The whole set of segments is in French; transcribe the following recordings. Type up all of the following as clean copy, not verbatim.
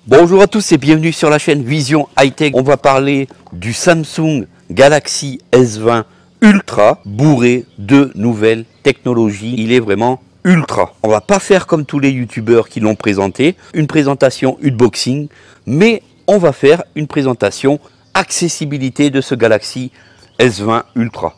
Bonjour à tous et bienvenue sur la chaîne Vision High-Tech. On va parler du Samsung Galaxy S20 Ultra bourré de nouvelles technologies. Il est vraiment ultra. On va pas faire comme tous les youtubeurs qui l'ont présenté, une présentation unboxing, mais on va faire une présentation accessibilité de ce Galaxy S20 Ultra.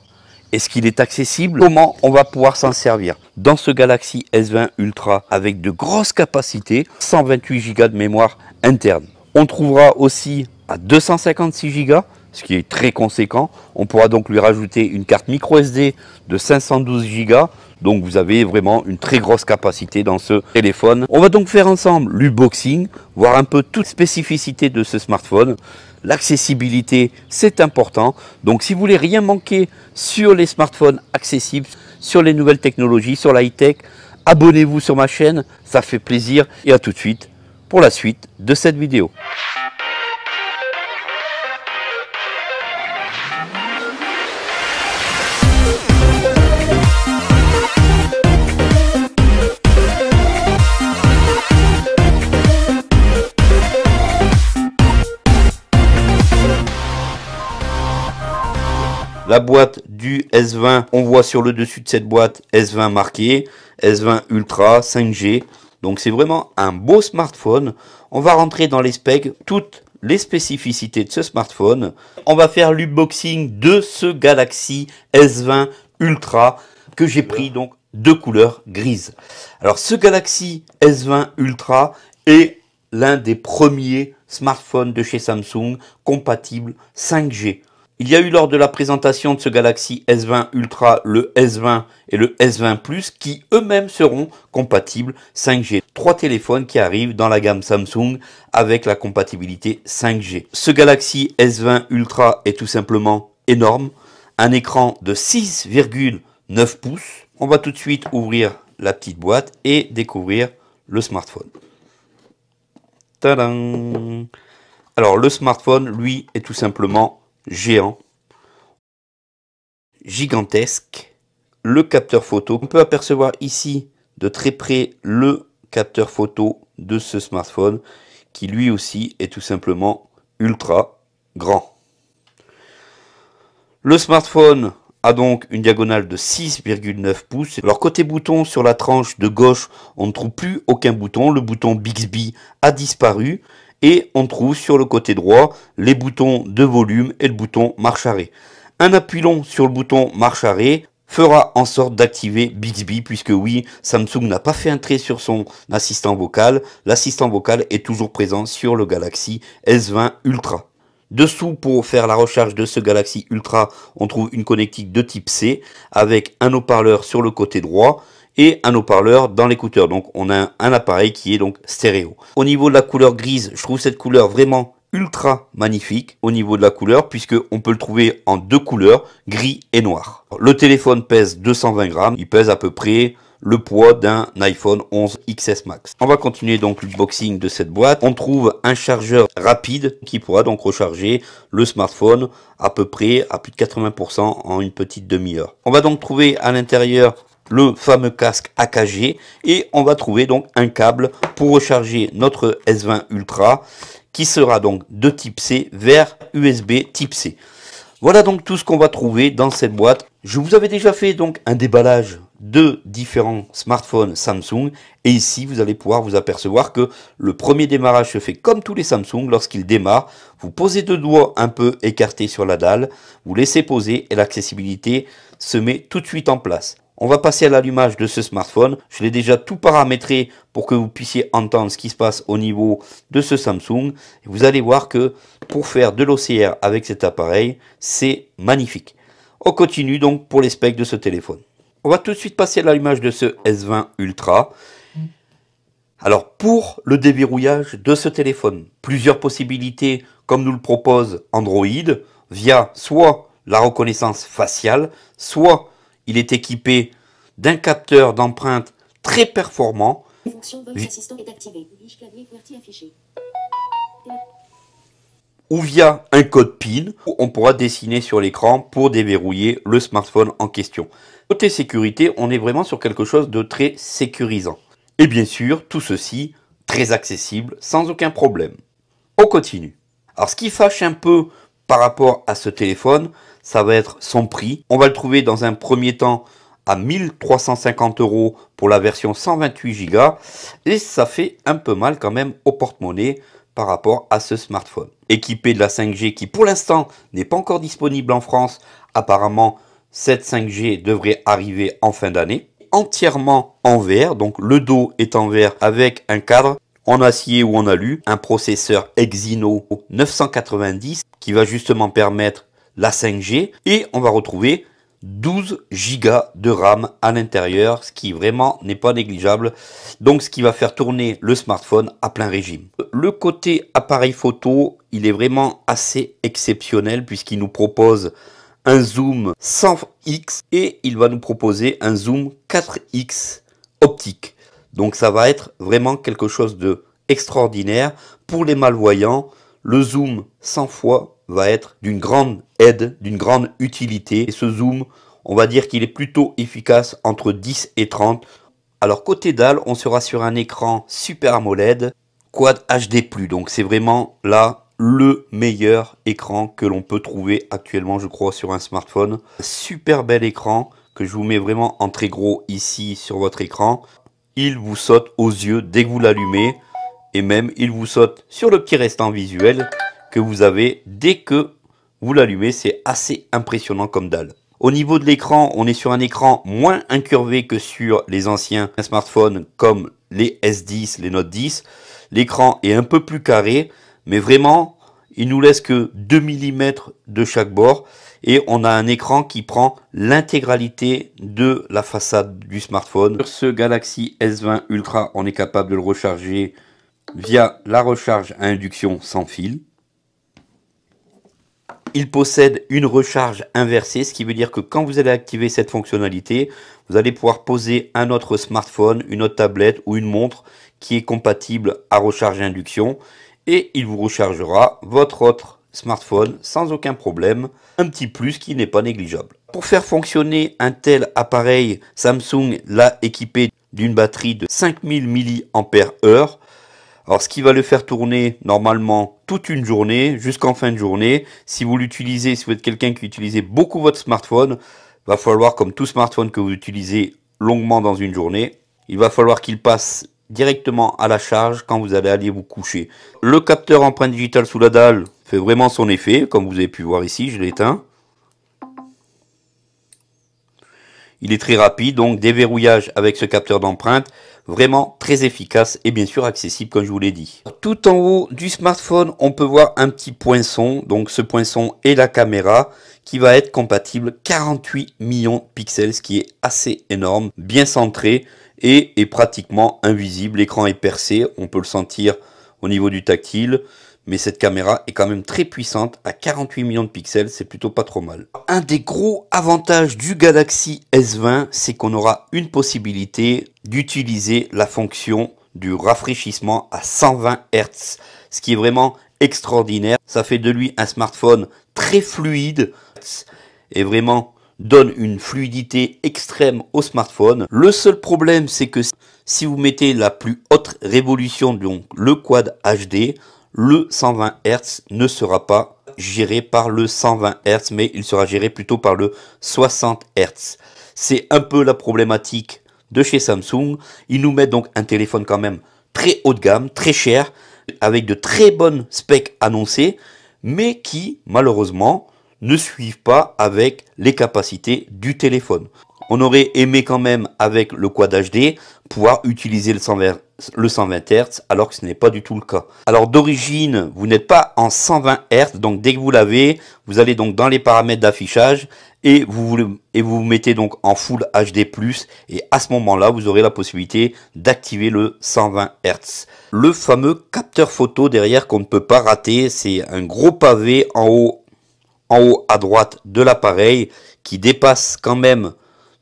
Est-ce qu'il est accessible? Comment on va pouvoir s'en servir? Dans ce Galaxy S20 Ultra avec de grosses capacités, 128 Go de mémoire interne. On trouvera aussi à 256 Go, ce qui est très conséquent. On pourra donc lui rajouter une carte micro SD de 512 Go. Donc vous avez vraiment une très grosse capacité dans ce téléphone. On va donc faire ensemble l'unboxing, voir un peu toute spécificité de ce smartphone. L'accessibilité, c'est important. Donc si vous voulez rien manquer sur les smartphones accessibles, sur les nouvelles technologies, sur la high-tech, abonnez-vous sur ma chaîne, ça fait plaisir. Et à tout de suite pour la suite de cette vidéo. La boîte du S20, on voit sur le dessus de cette boîte S20 marqué, S20 Ultra 5G. Donc c'est vraiment un beau smartphone. On va rentrer dans les specs, toutes les spécificités de ce smartphone. On va faire l'unboxing de ce Galaxy S20 Ultra que j'ai pris donc de couleur grise. Alors ce Galaxy S20 Ultra est l'un des premiers smartphones de chez Samsung compatible 5G. Il y a eu lors de la présentation de ce Galaxy S20 Ultra le S20 et le S20 Plus qui eux-mêmes seront compatibles 5G. Trois téléphones qui arrivent dans la gamme Samsung avec la compatibilité 5G. Ce Galaxy S20 Ultra est tout simplement énorme. Un écran de 6,9 pouces. On va tout de suite ouvrir la petite boîte et découvrir le smartphone. Tadam! Alors le smartphone, lui, est tout simplement géant, gigantesque. Le capteur photo, on peut apercevoir ici de très près le capteur photo de ce smartphone qui lui aussi est tout simplement ultra grand. Le smartphone a donc une diagonale de 6,9 pouces. Alors côté bouton, sur la tranche de gauche, on ne trouve plus aucun bouton. Le bouton Bixby a disparu. Et on trouve sur le côté droit les boutons de volume et le bouton marche arrêt. Un appui long sur le bouton marche arrêt fera en sorte d'activer Bixby, puisque oui, Samsung n'a pas fait un trait sur son assistant vocal. L'assistant vocal est toujours présent sur le Galaxy S20 Ultra. Dessous, pour faire la recharge de ce Galaxy Ultra, on trouve une connectique de type C avec un haut-parleur sur le côté droit et un haut-parleur dans l'écouteur. Donc on a un appareil qui est donc stéréo. Au niveau de la couleur grise, je trouve cette couleur vraiment ultra magnifique au niveau de la couleur, puisque on peut le trouver en deux couleurs, gris et noir. Le téléphone pèse 220 grammes, il pèse à peu près le poids d'un iPhone 11 XS Max. On va continuer donc l'unboxing de cette boîte. On trouve un chargeur rapide qui pourra donc recharger le smartphone à peu près à plus de 80% en une petite demi-heure. On va donc trouver à l'intérieur le fameux casque AKG et on va trouver donc un câble pour recharger notre S20 Ultra qui sera donc de type C vers USB type C. Voilà donc tout ce qu'on va trouver dans cette boîte. Je vous avais déjà fait donc un déballage de différents smartphones Samsung et ici vous allez pouvoir vous apercevoir que le premier démarrage se fait comme tous les Samsung. Lorsqu'il démarre, vous posez deux doigts un peu écartés sur la dalle, vous laissez poser et l'accessibilité se met tout de suite en place. On va passer à l'allumage de ce smartphone. Je l'ai déjà tout paramétré pour que vous puissiez entendre ce qui se passe au niveau de ce Samsung. Et vous allez voir que pour faire de l'OCR avec cet appareil, c'est magnifique. On continue donc pour les specs de ce téléphone. On va tout de suite passer à l'allumage de ce S20 Ultra. Alors pour le déverrouillage de ce téléphone, plusieurs possibilités comme nous le propose Android via soit la reconnaissance faciale, soit il est équipé d'un capteur d'empreinte très performant. Ou via un code PIN, où on pourra dessiner sur l'écran pour déverrouiller le smartphone en question. Côté sécurité, on est vraiment sur quelque chose de très sécurisant. Et bien sûr, tout ceci très accessible, sans aucun problème. On continue. Alors ce qui fâche un peu par rapport à ce téléphone, ça va être son prix. On va le trouver dans un premier temps à 1350 € pour la version 128 Go et ça fait un peu mal quand même au porte-monnaie par rapport à ce smartphone. Équipé de la 5G qui pour l'instant n'est pas encore disponible en France, apparemment cette 5G devrait arriver en fin d'année. Entièrement en verre, donc le dos est en verre avec un cadre en acier ou en alu, un processeur Exynos 990 qui va justement permettre la 5G et on va retrouver 12 Go de RAM à l'intérieur, ce qui vraiment n'est pas négligeable, donc ce qui va faire tourner le smartphone à plein régime. Le côté appareil photo, il est vraiment assez exceptionnel puisqu'il nous propose un zoom 100x et il va nous proposer un zoom 4x optique. Donc ça va être vraiment quelque chose de extraordinaire. Pour les malvoyants, le zoom 100 fois va être d'une grande aide, d'une grande utilité. Et ce zoom, on va dire qu'il est plutôt efficace entre 10 et 30. Alors côté dalle, on sera sur un écran Super AMOLED Quad HD+. Donc c'est vraiment là le meilleur écran que l'on peut trouver actuellement, je crois, sur un smartphone. Super bel écran que je vous mets vraiment en très gros ici sur votre écran. Il vous saute aux yeux dès que vous l'allumez et même il vous saute sur le petit restant visuel que vous avez dès que vous l'allumez. C'est assez impressionnant comme dalle. Au niveau de l'écran, on est sur un écran moins incurvé que sur les anciens smartphones comme les S10, les Note 10. L'écran est un peu plus carré, mais vraiment, il nous laisse que 2 mm de chaque bord. Et on a un écran qui prend l'intégralité de la façade du smartphone. Sur ce Galaxy S20 Ultra, on est capable de le recharger via la recharge à induction sans fil. Il possède une recharge inversée, ce qui veut dire que quand vous allez activer cette fonctionnalité, vous allez pouvoir poser un autre smartphone, une autre tablette ou une montre qui est compatible à recharge à induction et il vous rechargera votre autre smartphone sans aucun problème, un petit plus qui n'est pas négligeable. Pour faire fonctionner un tel appareil, Samsung l'a équipé d'une batterie de 5000 mAh. Alors ce qui va le faire tourner normalement toute une journée, jusqu'en fin de journée. Si vous l'utilisez, si vous êtes quelqu'un qui utilise beaucoup votre smartphone, va falloir, comme tout smartphone que vous utilisez longuement dans une journée, il va falloir qu'il passe directement à la charge quand vous allez aller vous coucher. Le capteur empreinte digitale sous la dalle fait vraiment son effet, comme vous avez pu voir ici, je l'ai éteint. Il est très rapide, donc déverrouillage avec ce capteur d'empreinte, vraiment très efficace et bien sûr accessible comme je vous l'ai dit. Tout en haut du smartphone, on peut voir un petit poinçon, donc ce poinçon est la caméra qui va être compatible 48 millions de pixels, ce qui est assez énorme, bien centré et est pratiquement invisible. L'écran est percé, on peut le sentir au niveau du tactile. Mais cette caméra est quand même très puissante, à 48 millions de pixels, c'est plutôt pas trop mal. Un des gros avantages du Galaxy S20, c'est qu'on aura une possibilité d'utiliser la fonction du rafraîchissement à 120 Hz, ce qui est vraiment extraordinaire. Ça fait de lui un smartphone très fluide et vraiment donne une fluidité extrême au smartphone. Le seul problème, c'est que si vous mettez la plus haute résolution, donc le Quad HD, le 120 Hz ne sera pas géré par le 120 Hz, mais il sera géré plutôt par le 60 Hz. C'est un peu la problématique de chez Samsung. Ils nous mettent donc un téléphone quand même très haut de gamme, très cher, avec de très bonnes specs annoncées, mais qui, malheureusement, ne suivent pas avec les capacités du téléphone. On aurait aimé quand même, avec le Quad HD, pouvoir utiliser le 120 Hz, alors que ce n'est pas du tout le cas. Alors d'origine, vous n'êtes pas en 120 Hz, donc dès que vous l'avez, vous allez donc dans les paramètres d'affichage et vous mettez donc en Full HD+, et à ce moment-là, vous aurez la possibilité d'activer le 120 Hz. Le fameux capteur photo derrière qu'on ne peut pas rater, c'est un gros pavé en haut à droite de l'appareil qui dépasse quand même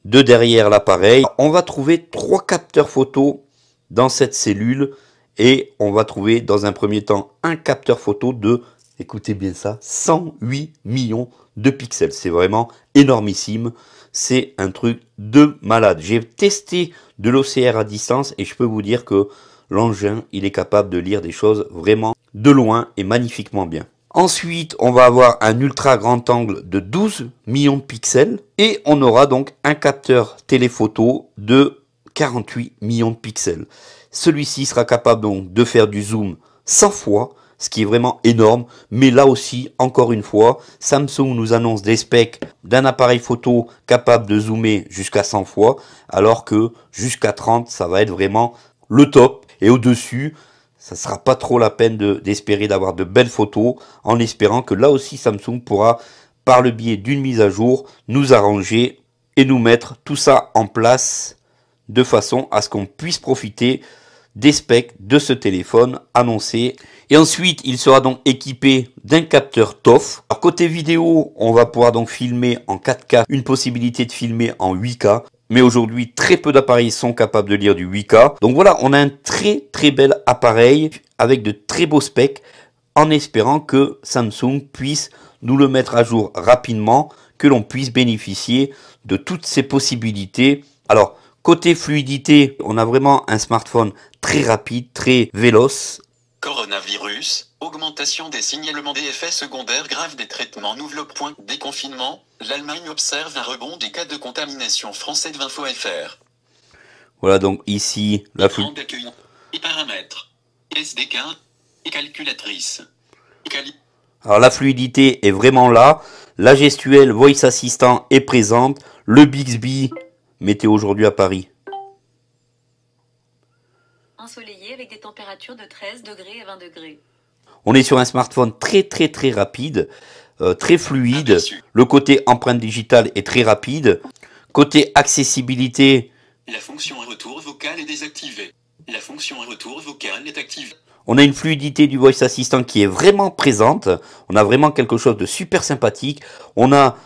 de derrière l'appareil. On va trouver 3 capteurs photo dans cette cellule et on va trouver dans un premier temps un capteur photo de, écoutez bien ça, 108 millions de pixels. C'est vraiment énormissime, c'est un truc de malade. J'ai testé de l'OCR à distance et je peux vous dire que l'engin, il est capable de lire des choses vraiment de loin et magnifiquement bien. Ensuite, on va avoir un ultra grand angle de 12 millions de pixels et on aura donc un capteur téléphoto de 48 millions de pixels. Celui-ci sera capable donc de faire du zoom 100 fois, ce qui est vraiment énorme. Mais là aussi, encore une fois, Samsung nous annonce des specs d'un appareil photo capable de zoomer jusqu'à 100 fois, alors que jusqu'à 30, ça va être vraiment le top. Et au-dessus, ça sera pas trop la peine d'espérer d'avoir de belles photos, en espérant que là aussi Samsung pourra, par le biais d'une mise à jour, nous arranger et nous mettre tout ça en place de façon à ce qu'on puisse profiter des specs de ce téléphone annoncé. Et ensuite, il sera donc équipé d'un capteur TOF. Alors côté vidéo, on va pouvoir donc filmer en 4K, une possibilité de filmer en 8K. Mais aujourd'hui, très peu d'appareils sont capables de lire du 8K. Donc voilà, on a un très bel appareil avec de très beaux specs, en espérant que Samsung puisse nous le mettre à jour rapidement, que l'on puisse bénéficier de toutes ces possibilités. Alors, côté fluidité, on a vraiment un smartphone très rapide, très véloce. Coronavirus, augmentation des signalements des effets secondaires graves des traitements nouveaux. Déconfinement, l'Allemagne observe un rebond des cas de contamination français de Info.fr. Voilà donc ici la fluidité. d'accueil et paramètres. SDK et calculatrice. Alors la fluidité est vraiment là. La gestuelle Voice Assistant est présente. Le Bixby, mettez aujourd'hui à Paris. Ensoleillé avec des températures de 13 degrés et 20 degrés. On est sur un smartphone très rapide, très fluide. Le côté empreinte digitale est très rapide. Côté accessibilité, la fonction retour vocal est désactivée. La fonction retour vocal est activée. On a une fluidité du Voice Assistant qui est vraiment présente. On a vraiment quelque chose de super sympathique. On a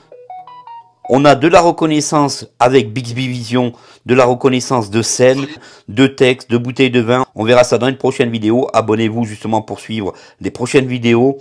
de la reconnaissance avec Bixby Vision, de la reconnaissance de scène, de texte, de bouteilles de vin. On verra ça dans une prochaine vidéo. Abonnez-vous justement pour suivre les prochaines vidéos.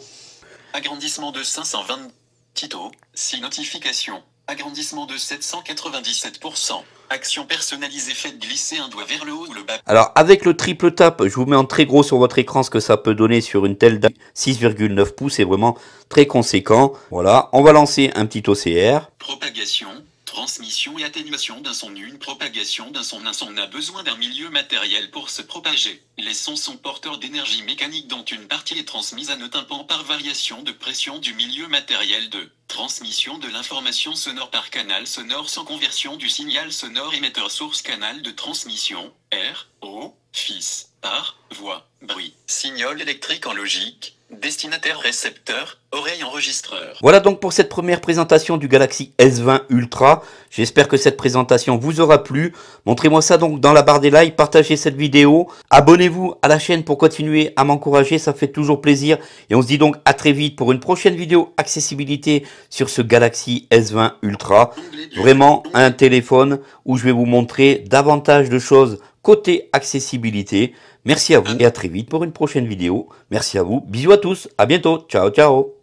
Agrandissement de 520 Tito, 6 notifications. Agrandissement de 797%. Action personnalisée, faites glisser un doigt vers le haut ou le bas. Alors avec le triple tap, je vous mets en très gros sur votre écran ce que ça peut donner sur une telle 6,9 pouces, c'est vraiment très conséquent. Voilà, on va lancer un petit OCR. Propagation, transmission et atténuation d'un son. Une propagation d'un son. Un son a besoin d'un milieu matériel pour se propager. Les sons sont porteurs d'énergie mécanique dont une partie est transmise à nos tympans par variation de pression du milieu matériel de transmission de l'information sonore par canal sonore sans conversion du signal sonore émetteur source canal de transmission, R, O, fils, par, voix, bruit, signal électrique en logique, destinataire récepteur, oreille enregistreur. Voilà donc pour cette première présentation du Galaxy S20 Ultra. J'espère que cette présentation vous aura plu. Montrez-moi ça donc dans la barre des likes, partagez cette vidéo. Abonnez-vous à la chaîne pour continuer à m'encourager, ça fait toujours plaisir. Et on se dit donc à très vite pour une prochaine vidéo accessibilité sur ce Galaxy S20 Ultra. Vraiment un téléphone où je vais vous montrer davantage de choses côté accessibilité. Merci à vous et à très vite pour une prochaine vidéo. Merci à vous. Bisous à tous. À bientôt. Ciao, ciao.